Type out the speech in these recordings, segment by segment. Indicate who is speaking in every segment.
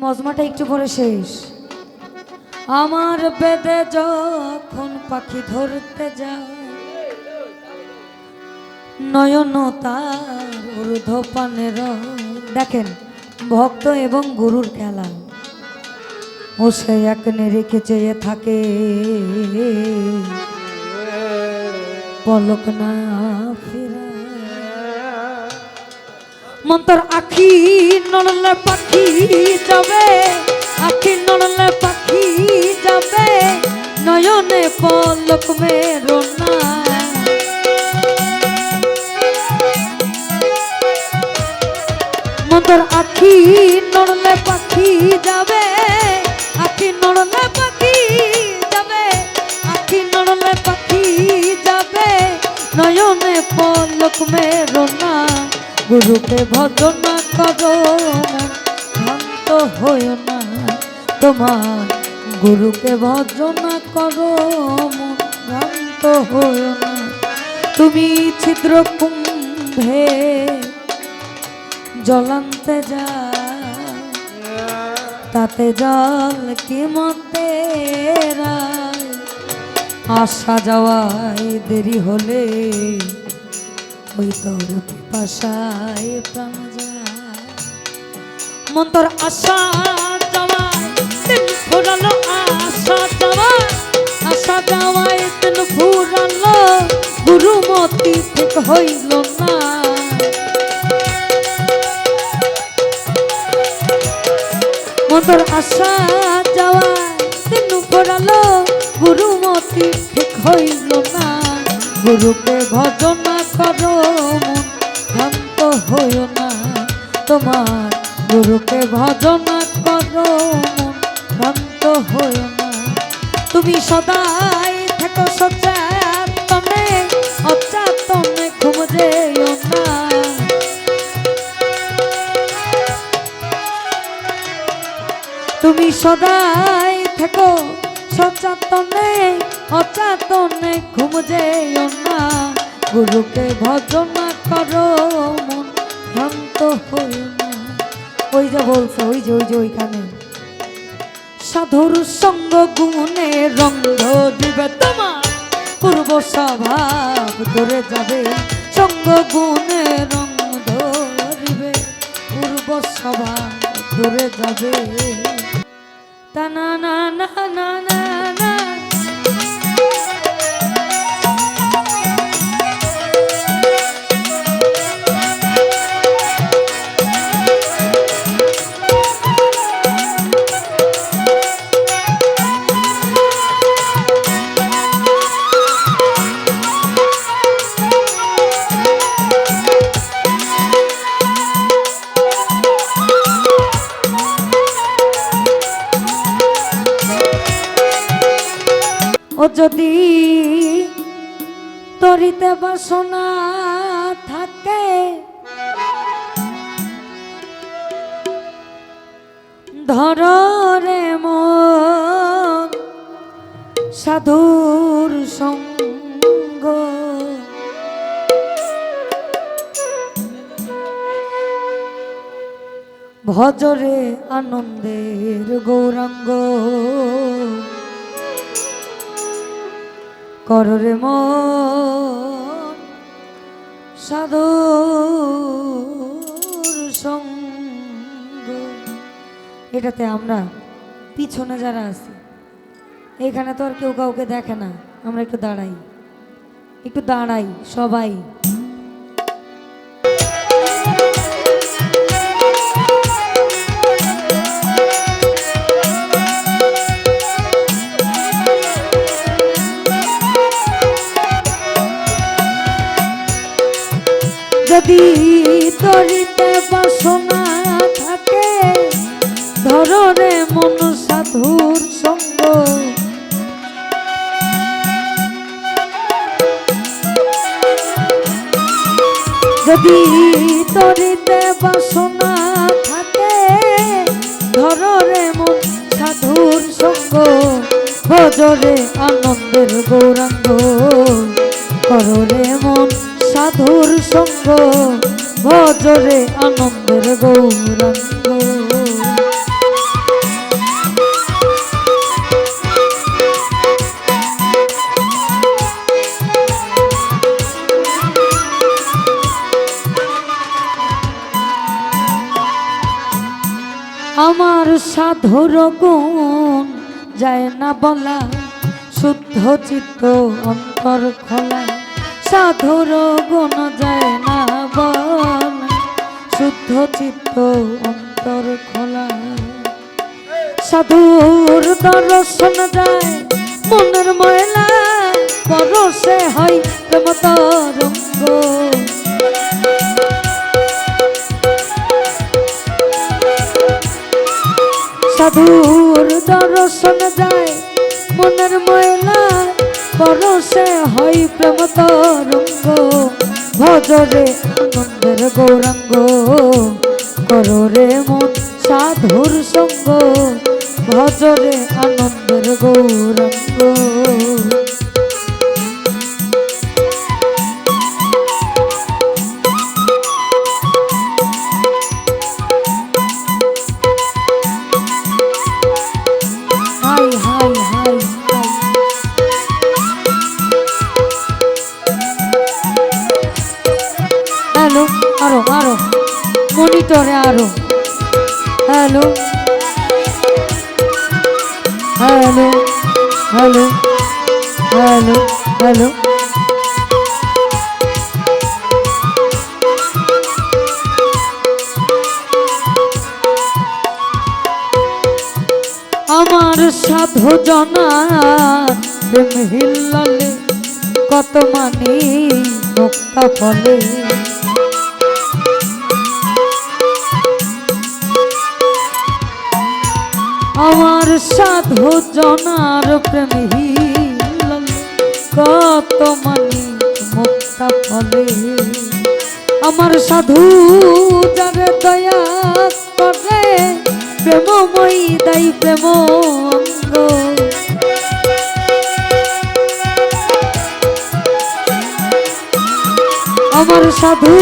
Speaker 1: মজমাটা একটু পরে শেষ। আমার বেদে যখন পাখি ধরতে যায়, নয়ন তার ঊর্ধ্বপানের। দেখেন ভক্ত এবং গুরুর খেলা। ও সে এক নিরিখে চেয়ে থাকে, পলক না ফিরা। মন্তর আখি নড়লে পাখি যাবে, আখি নড়লে পাখি যাবে, নয়নে পলক মেরো না। মন্তর আখি নড়লে পাখি যাবে, আখি নড়লে পাখি যাবে, আখি নড়লে পাখি যাবে, নয়নে পলক মেরো না। গুরুকে ভজনা করো, ভ্রান্ত হইও না তোমার। গুরুকে ভজনা করো, ভ্রান্ত হইও না। তুমি ছিদ্র কুম্ভে জলান্তে যা, তাতে জল কি মতে রায়। আসা যাওয়ায় দেরি হলে ওই তোর পিপাসায় প্রাণ যায়। মন্তর আসা যাওয়ায় দিন ফুরালো, আসা যাওয়ায়, আসা যাওয়ায় দিন ফুরালো, গুরুমতি ঠিক হইল না। মন্তর আসা যাওয়ায় দিন ফুরালো, গুরুমতি ঠিক হইল না। গুরুকে ভজনা করো, মন ভ্রান্ত হইও না তোমার। গুরুকে ভজনা করো, মন ভ্রান্ত হইও না। তুমি সদাই থেকো সচেতনে, অচেতনে ঘুম যেও না। তুমি সদাই থেকো সচেতনে, অচেতনে ঘুম যেও না। গুরুকে ভজনা করো, মন ভ্রান্ত হইও না। ওই যে বলছে, ওই যে ওইখানে সাধুর সঙ্গ গুণে রঙ দিবে তোমার, পূর্ব স্বভাব ধরে যাবে। সঙ্গ গুণে রঙ ধরিবে, পূর্ব স্বভাব ধরে যাবে। তা না না না না না না। ও যদি তরিতে বাসনা থাকে, ধর রে মন সাধুর সঙ্গ। ভজরে আনন্দের গৌরাঙ্গ, কররে মন সাধুর সঙ্গ। এটাতে আমরা পিছনে যারা আছি, এখানে তো আর কেউ কাউকে দেখে না, আমরা একটু দাঁড়াই, একটু দাঁড়াই সবাই। যদি তরিতে বাসনা থাকে, ধর রে মন সাধুর সঙ্গ। যদি তরিতে বাসনা থাকে, ধর রে মন সাধুর সঙ্গ। ভজরে আনন্দের গৌরাঙ্গ, কর রে মন সাধুর সঙ্গ। ভজরে আনন্দের গৌরাঙ্গ। আমার সাধুর গুণ যায় না বলা, শুদ্ধ চিত্ত অন্তর খোলা। সাধুর গুণ যায় না বলা, শুদ্ধ চিত্ত অন্তর খোলা। সাধুর দর্শন যায় মনের ময়লা, পরশে হয় প্রেম তরঙ্গ। সাধুর দর্শন যায় মনের ময়লা, পরশে হয় প্রেম তরঙ্গ। ভজরে আনন্দের গৌরাঙ্গ, কররে মন সাধুর সঙ্গ। ভজরে আনন্দের গৌরাঙ্গ। Hi hi hi hi. Hello, আরো আরো মনিটরে আরো। Hello hello hello hello hello. আমার সাধু জনার প্রেম হিল্লালে, কত মানি মুক্তা ফলে। আমার সাধু জনার প্রেম হিল্লালে, কত মানি মুক্তা ফলে। আমার সাধু যার দয়া করে, প্রেমময়ী দাই প্রেম অঙ্গ। আমার সাধু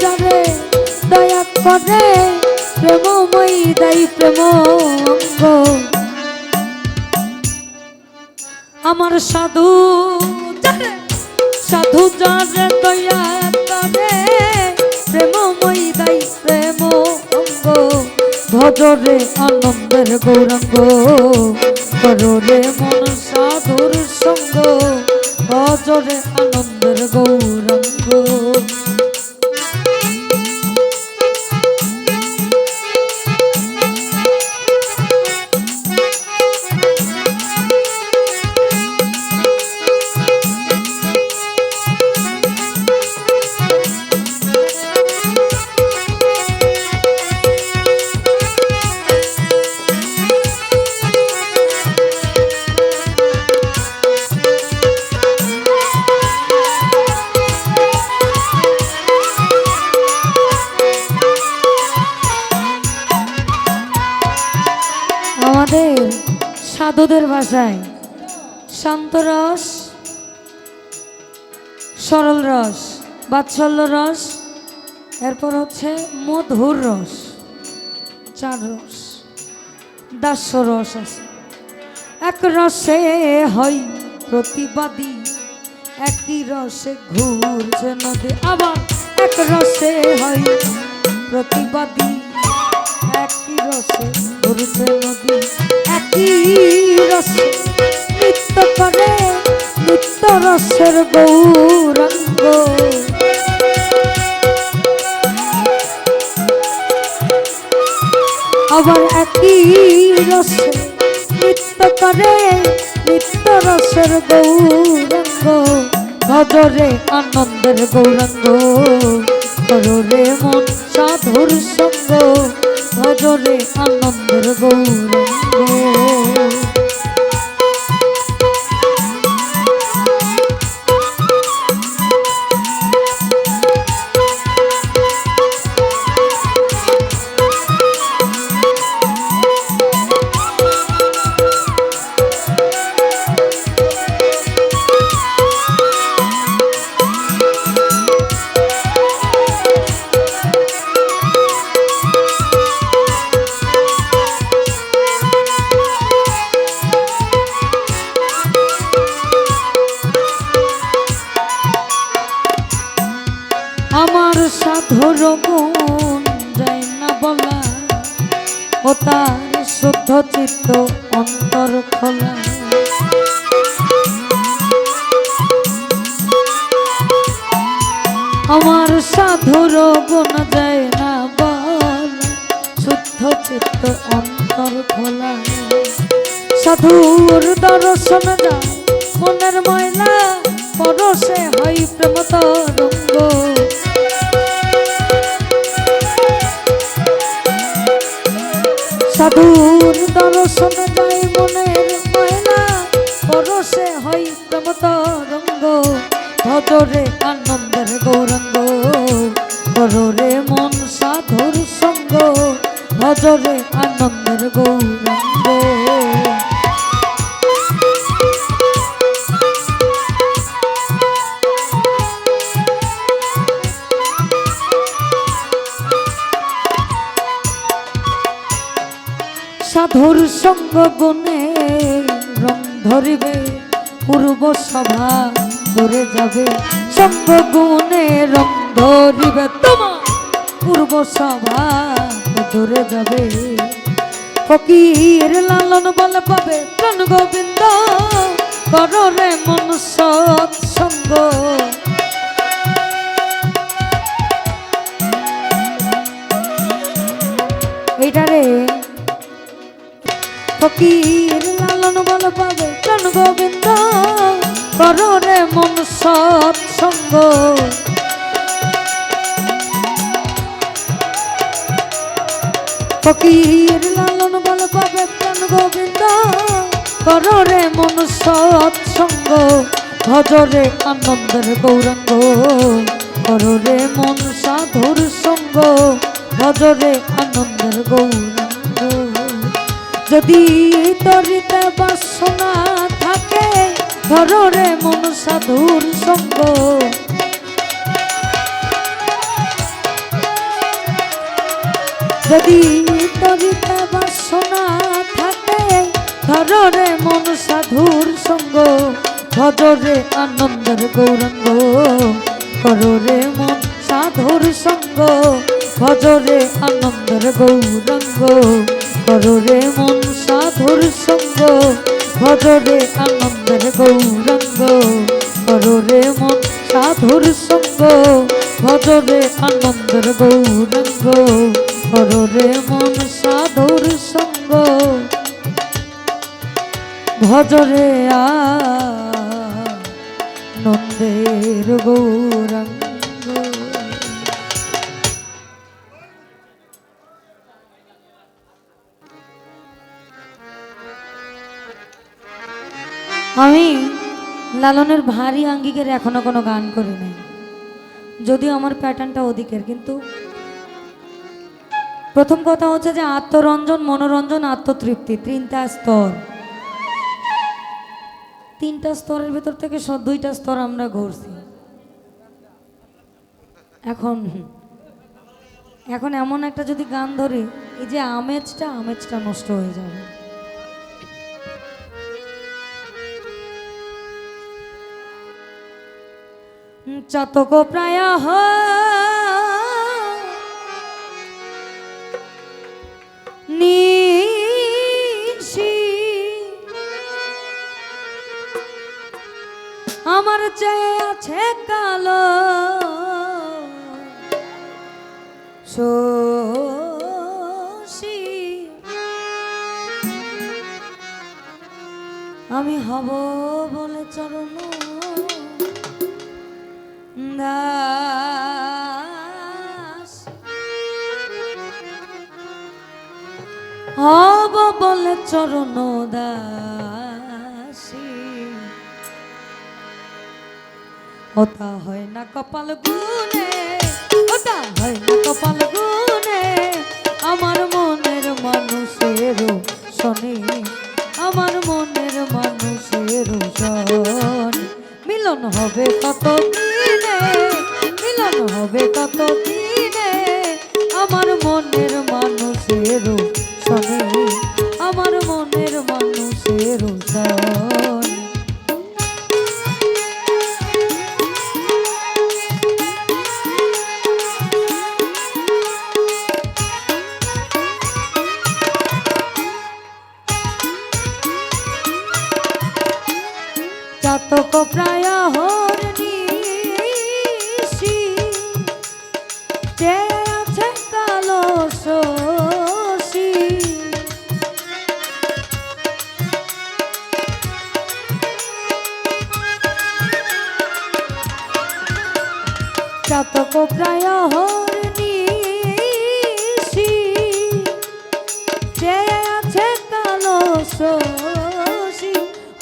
Speaker 1: যারে দয়া করে, প্রেমময়ী দাই প্রেম অঙ্গ। আমার সাধু যারে, সাধু যারে দয়া করে, প্রেমময়ী দাই প্রেম অঙ্গ। ভজরে আনন্দের গৌরাঙ্গ, কররে মন সাধুর সঙ্গ। ভজরে আনন্দের গৌরাঙ্গ। আমাদের সাধুদের ভাষায় শান্ত রস, সরল রস, বাৎসল্য রস, এরপর হচ্ছে মধুর রস, চার রস, দাস্য রস আছে। এক রসে হয় প্রতিবাদী, একই রসে ঘুরছে নদী। আবার এক রসে হয় প্রতিবাদী, একই রসে ঘুরছে নদী। একই রসে নৃত্য করে, নিত্য রসের গৌরাঙ্গ। আবার একই রসে নৃত্য করে, নিত্য রসের গৌরাঙ্গ। ভজরে আনন্দের গৌরাঙ্গ, কররে মন সাধুর সঙ্গ। ভজরে আনন্দের গৌরাঙ্গ। ও তার শুদ্ধ চিত্ত অন্তর খোলা। আমার সাধুর গুণ যায় না বল, শুদ্ধ চিত্ত অন্তর খোলা। সাধুর দর্শন যায় মনের ময়লা, পরশে হয় প্রেম তরঙ্গ। সাধুর দর্শন যায় মনের ময়লা, পরশে হয় প্রেম তরঙ্গ। ভজরে আনন্দের গৌরাঙ্গ, কররে মন সাধুর সঙ্গ। ভজরে আনন্দের গৌরাঙ্গ। সাধুর সঙ্গ গুণে রং ধরিবে, পূর্ব সভা ধরে যাবে। সঙ্গ গুণে রং ধরিবে, তোমার পূর্ব সভা ধরে যাবে। ফকির লালন বল পাবে প্রাণ গোবিন্দ, কররে মন সৎসঙ্গ। এইটারে ফকির লালন বল পাবে প্রাণ গোবিন্দ, কররে মন সৎসঙ্গ। ফকির লালন বল পাবে প্রাণ গোবিন্দ, কররে মন সৎসঙ্গ। ভজরে আনন্দের গৌরাঙ্গ, কররে মন সাধুর সঙ্গ। ভজরে আনন্দের গৌরাঙ্গ। যদি তরিতে বাসনা থাকে, ধররে মন সাধুর সঙ্গ। যদি তরিতে বাসনা থাকে, ধররে মন সাধুর সঙ্গ। ভজরে আনন্দের গৌরাঙ্গ, কররে মন সাধুর সঙ্গ। ভজরে আনন্দের গৌরাঙ্গ, কররে মন সাধুর সঙ্গ। ভজরে আনন্দের গৌরাঙ্গ, কররে মন সাধুর সঙ্গ। ভজরে আনন্দের গৌরাঙ্গ, কররে মন সাধুর সঙ্গ। ভজরে আনন্দের গৌরাঙ্গ। আমি লালনের ভারী আঙ্গিকের এখনো কোনো গান করি নাই, যদিও আমার প্যাটার্নটা ওদিকের। কিন্তু প্রথম কথা হচ্ছে যে আত্মরঞ্জন, মনোরঞ্জন, আত্মতৃপ্তি, তিনটা স্তর। তিনটা স্তরের ভেতর থেকে দুইটা স্তর আমরা ঘুরছি। এখন এখন এমন একটা যদি গান ধরি, এই যে আমেজটা নষ্ট হয়ে যাবে। চাতক প্রায় নিশি, আমার চেয়ে আছে কালো শশী। আমি হব বলে চরণ দাস, হব বলে চরণ দাসী। ওটা হয় না কপাল গুনে, ওটা হয় না কপাল গুনে। আমার মনের মানুষের শোনে, আমার মনের মানুষের শোনে। মিলন হবে কত দিনে, মিলন হবে কত দিনে। আমার মনের মানুষের শোনে, আমার মনের মানুষের শোনে। চাতক প্রায় হরনিশি যে আছে কালো শশী চাতক প্রায় হরনিশি যে আছে কালো শশী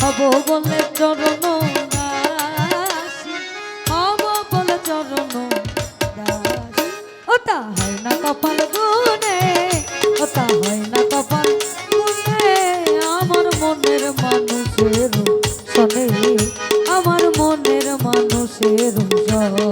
Speaker 1: হব বলে চরণ দাসী হব বলে চরণ দাসী ওটা হয় না কপাল গুনে ওটা হয় না কপাল গুনে আমার মনের মানুষের শোনে আমার মনের মানুষের শোনে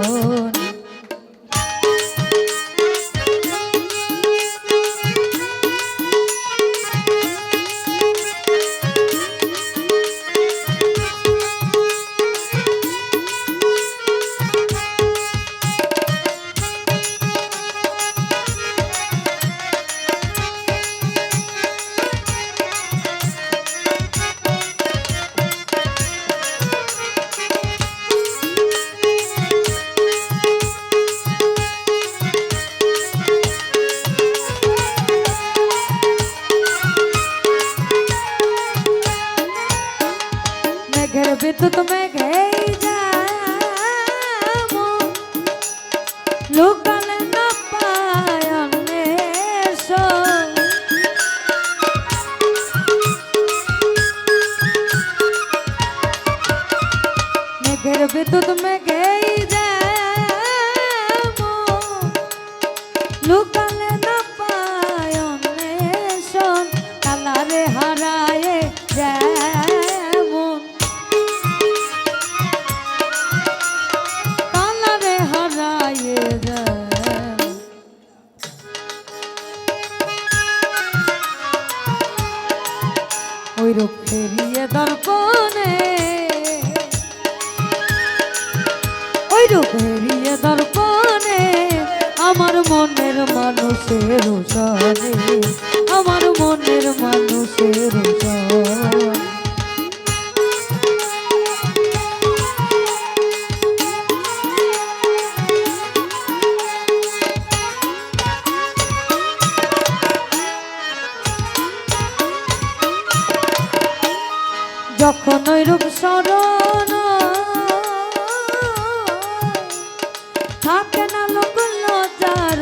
Speaker 1: মেঘের বিদ্যুৎ মেঘেই যাবো লুকালে না পায় অন্বেষণ মেঘের বিদ্যুৎ মেঘেই যাবো লুকালে না পায় অন্বেষণ কালারে হারায়ে যেমন কালারে হারায়ে যেমন ওই রূপ ফেরিয়ে দর্পণে ওই রূপ ফেরিয়ে দর্পণে আমার মনের মানুষের সনে আমার মনের মানুষের সনে যখন ওই রূপ স্মরণ থাকে না লোক লজ্জার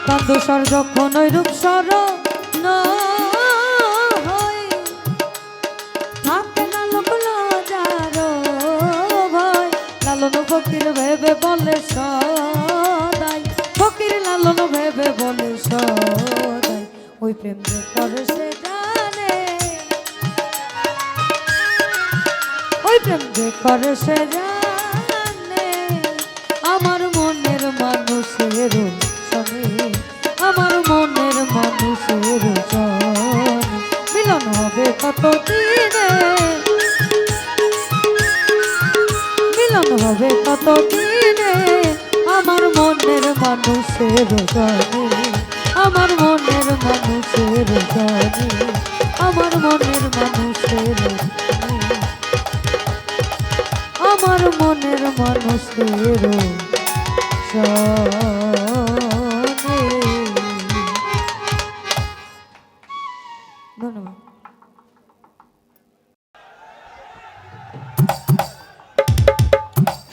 Speaker 1: কান্দুসর যখন ওই রূপ স্মরণ হয় থাকে না লোক লজ্জার ভয় লালন ফকির ভেবে বলে সদাই ফকির লালন ভেবে বলে সদাই ওই প্রেম যে করে সে জানে ওই প্রেম যে করে সে জানে আমার মনের মানুষের সনে আমার মনের মানুষের সনে মিলন হবে কত দিনে মিলন হবে কত দিনে আমার মনের মানুষের জানে আমার মনের মানুষের জানে আমার মনের মানুষের আমার মনের মানুষের জানে ধন্যবাদ।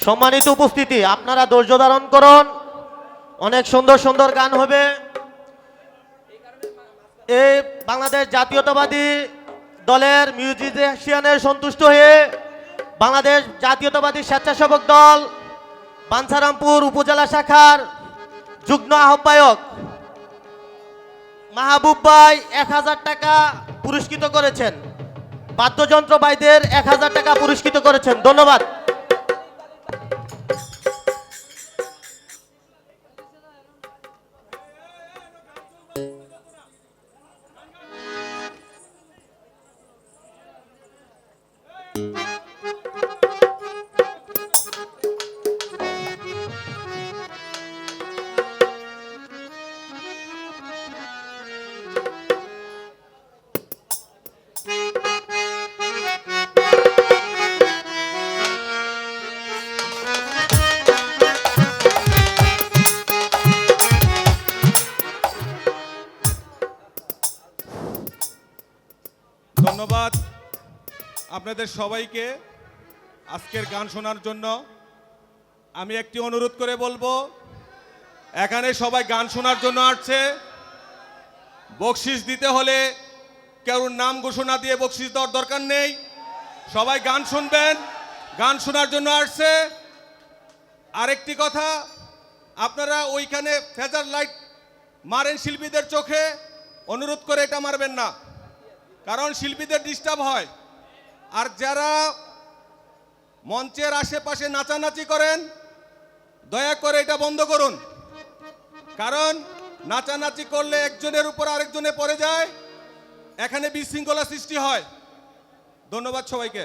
Speaker 2: সম্মানিত উপস্থিতি, আপনারা ধৈর্য ধারণ করুন, অনেক সুন্দর সুন্দর গান হবে। এই বাংলাদেশ জাতীয়তাবাদী দলের মিউজিশিয়ানের সন্তুষ্ট হয়ে বাংলাদেশ জাতীয়তাবাদী স্বেচ্ছাসেবক দল বাঞ্ছারামপুর উপজেলা শাখার যুগ্ম আহ্বায়ক মাহবুব ভাই 1000 টাকা পুরস্কৃত করেছেন, বাদ্যযন্ত্র ভাইদের 1000 টাকা পুরস্কৃত করেছেন। ধন্যবাদ।
Speaker 3: আপনাদের সবাইকে আজকের গান শোনার জন্য আমি একটি অনুরোধ করে বলবো, এখানে সবাই গান শোনার জন্য আসছে। বকশিস দিতে হলে কেউ নাম ঘোষণা দিয়ে বকশিস দেওয়ার দরকার নেই। সবাই গান শুনবেন, গান শোনার জন্য আসছে। আরেকটি কথা, আপনারা ওইখানে ফেজার লাইট মারেন শিল্পীদের চোখে, অনুরোধ করে এটা মারবেন না, কারণ শিল্পীদের ডিস্টার্ব হয়। আর যারা মঞ্চের আশেপাশে নাচানাচি করেন, দয়া করে এটা বন্ধ করুন, কারণ নাচানাচি করলে একজনের উপর আরেকজনে পড়ে যায়, এখানে বিশৃঙ্খলা সৃষ্টি হয়। ধন্যবাদ সবাইকে।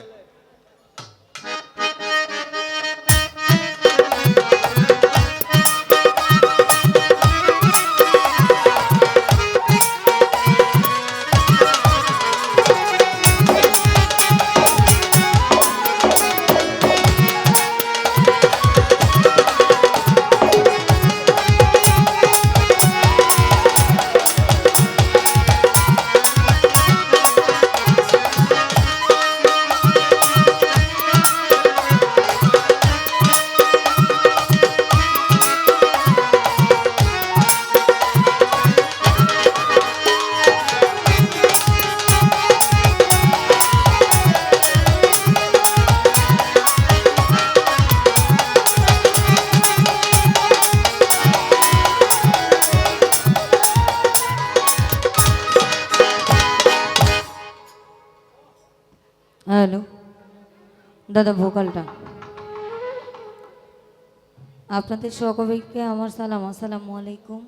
Speaker 1: হ্যালো দাদা, ভোকালটা আপনাদের সকলকে আমার সালাম, আসসালামু আলাইকুম।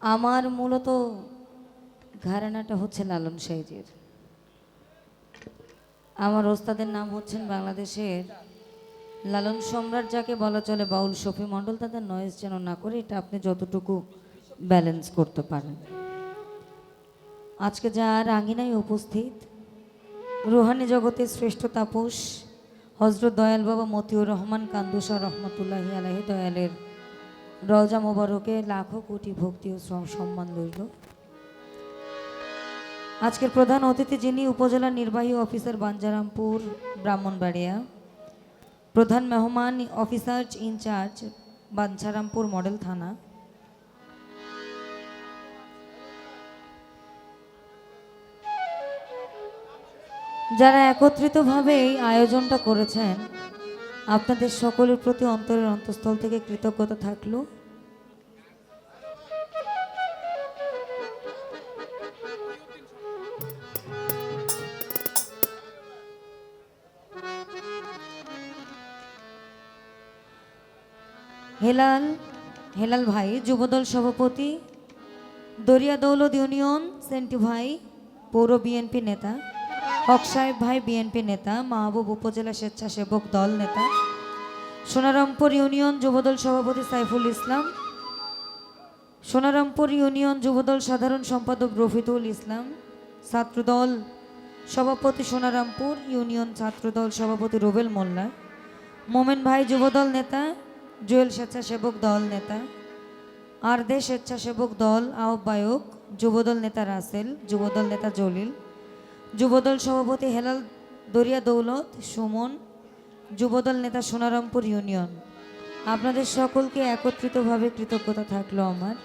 Speaker 1: আমার মূলত ঘরানাটা হচ্ছে লালন সাইজের। আমার ওস্তাদের নাম হচ্ছেন বাংলাদেশের লালন সম্রাট, যাকে বলা চলে বাউল শফি মণ্ডল। তাদের নয়েজ যেন না করে, এটা আপনি যতটুকু ব্যালেন্স করতে পারেন। আজকে যার আঙ্গিনায় উপস্থিত রুহানি জগতের শ্রেষ্ঠ তাপস হজরত দয়াল বাবা মতিউর রহমান কান্দুসা রহমতুল্লাহি আলাইহি দয়ালের রওজা মোবারকে লাখো কোটি ভক্তি ও সম্মান রইল। আজকের প্রধান অতিথি যিনি উপজেলা নির্বাহী অফিসার বাঞ্জারামপুর ব্রাহ্মণবাড়িয়া, প্রধান মেহমান অফিসার ইনচার্জ বাঞ্ছারামপুর মডেল থানা, যারা একত্রিতভাবে এই আয়োজনটা করেছেন, আপনাদের সকলের প্রতি অন্তরের অন্তঃস্থল থেকে কৃতজ্ঞতা থাকলো। হেলাল ভাই যুবদল সভাপতি, দরিয়া দৌলত ইউনিয়ন সেন্টি ভাই পৌর বিএনপি নেতা, হক সাহেব ভাই বিএনপি নেতা, মাহবুব উপজেলা স্বেচ্ছাসেবক দল নেতা, সোনারামপুর ইউনিয়ন যুবদল সভাপতি সাইফুল ইসলাম, সোনারামপুর ইউনিয়ন যুবদল সাধারণ সম্পাদক রফিদুল ইসলাম, ছাত্রদল সভাপতি সোনারামপুর ইউনিয়ন ছাত্রদল সভাপতি রুবেল মোল্লা, মোমেন ভাই যুবদল নেতা, জুয়েল স্বেচ্ছাসেবক দল নেতা, আরদে স্বেচ্ছাসেবক দল আহ্বায়ক, যুবদল নেতা রাসেল, যুবদল নেতা জলিল, যুবদল সভাপতি হেলাল দরিয়া দৌলত সুমন, যুবদল নেতা সোনারামপুর ইউনিয়ন। আপনাদের সকলকে একত্রিতভাবে কৃতজ্ঞতা থাকলো আমার।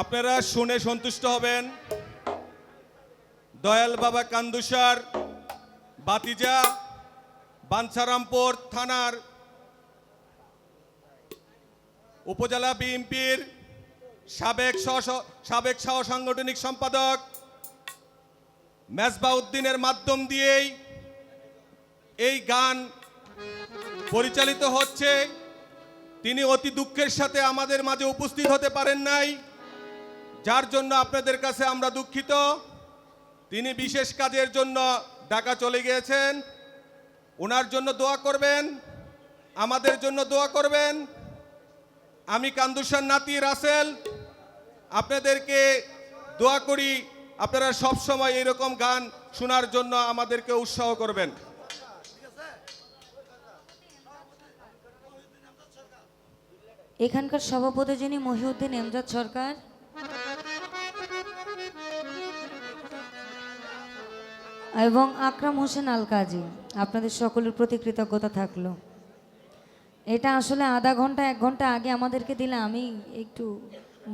Speaker 3: আপনারা শুনে সন্তুষ্ট হবেন, দয়াল বাবা কান্দুসার বাতিজা বাঞ্ছারামপুর থানার উপজেলা বিএনপির সাবেক সহ সাংগঠনিক সম্পাদক মেজবাউদ্দিনের মাধ্যম দিয়েই এই গান পরিচালিত হচ্ছে। তিনি অতি দুঃখের সাথে আমাদের মাঝে উপস্থিত হতে পারেন নাই, যার জন্য আপনাদের কাছে আমরা দুঃখিত। তিনি বিশেষ কাজের জন্য ঢাকা চলে গিয়েছেন। ওনার জন্য দোয়া করবেন, আমাদের জন্য দোয়া করবেন। আমি কান্দুসার নাতি রাসেল আপনাদেরকে দোয়া করি আপনারা সব সময় এরকম গান শোনার জন্য আমাদেরকে উৎসাহ করবেন।
Speaker 1: এখানকার সভাপতি যিনি মহিউদ্দিন এমজাদ সরকার, এবং আকরাম হোসেন আল কাজী, আপনাদের সকলের প্রতি কৃতজ্ঞতা থাকলো। এটা আসলে আধা ঘন্টা 1 ঘন্টা আগে আমাদেরকে দিলে আমি একটু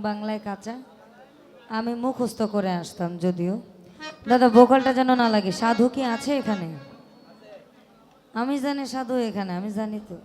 Speaker 1: বাংলায় কাঁচা, আমি মুখস্থ করে আসতাম। যদিও দাদা ভোকালটা যেন না লাগে। সাধু কি আছে এখানে? আমি জানি সাধু এখানে, আমি জানি তো।